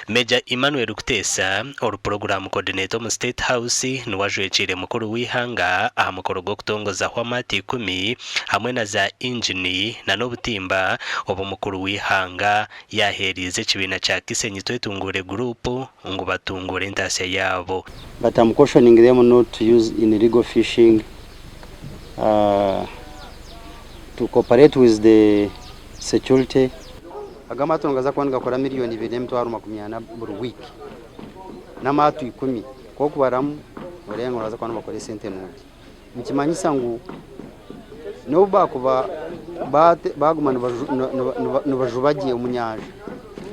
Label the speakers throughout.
Speaker 1: Major Emmanuel Kutesa or program coordinator mu State House nuwajwecire mukuru wihanga aha mukoro go kutongoza kwa mati 10 hamwe na za engine na nobutimba obo mukuru wihanga yaherize kibina cha Kisenyi Twetungure group ngo batungure intase yabo.
Speaker 2: But I'm cautioning them not to use in illegal fishing, to cooperate with the security. Agamato ngaza kwanga gakora miliyoni 2.80 buri week n'amatu 10 ko kubaramu urenga uraza kwanga bakora sente nundi mukimanyisa ngo no bakuba bagumana bajubagiye umunyanja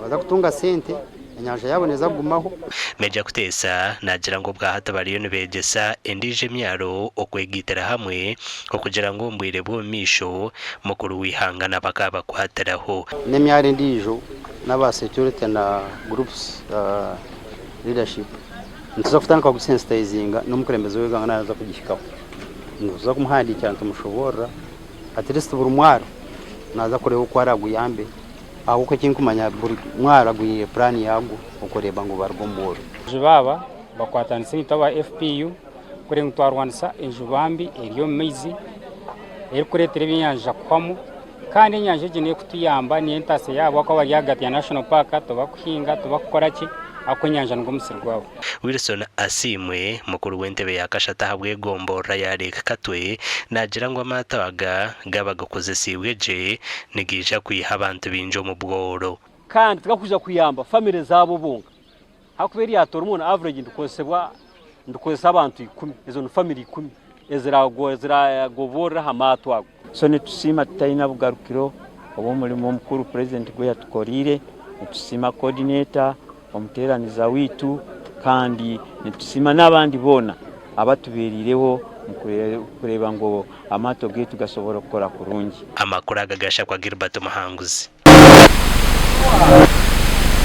Speaker 2: baza kutunga sente inyanja yaboneza gumaho.
Speaker 1: Major Kutesa nagira ngo bwahatabariyo nibegesa endije myaro okwegitera hamwe okugira ngo mbwire bwo misho mukuru wihangana bakaba kwateraho
Speaker 2: nemyare ndijo n'aba security na groups leadership ntuza kutana kwa gusensitizinga n'umukurembezo weganga naza kugishikaho ntuza kumuhandi cyane tumushobora at least buri mwaro naza kureba uko araguyambe aho uko kinkumanya buri mwara guye plan yago ukoreba ngo bargomoro
Speaker 3: jibaba bakwatanise itaba FPU kure ngutwarwanisa enjubambi eriyo mizi eri kuretera binyanja kwamo kandi nyanja gine kutuyamba ni entase yabo akaba yagati ya National Park tobakuhinga tobakukoraki akonyanja ngo musirwawo.
Speaker 1: Wilson Asimwe mukuru w'entebe yakashata habwe gombora ya Lake Katwe nagira ngo amatabaga gabagakozesibweje nigisha kwiha abantu binjo mu bworo
Speaker 4: kandi tugakuja kuyamba family zabo bunga hakuberi yatora umuntu average ndukozesa abantu 10 izo family 10 ezira govora hamatu ago
Speaker 5: so netusima tutaina bugarukiro obo mulimo mukuru president gwe yatukorire netusima coordinator omuteraniza witu kandi netusima n'abandi bona abatuberireho mukureba ngo amato getu gasobora gukora kurungi.
Speaker 1: Amakuru agagasha kwa Gilbert Muhanguzi.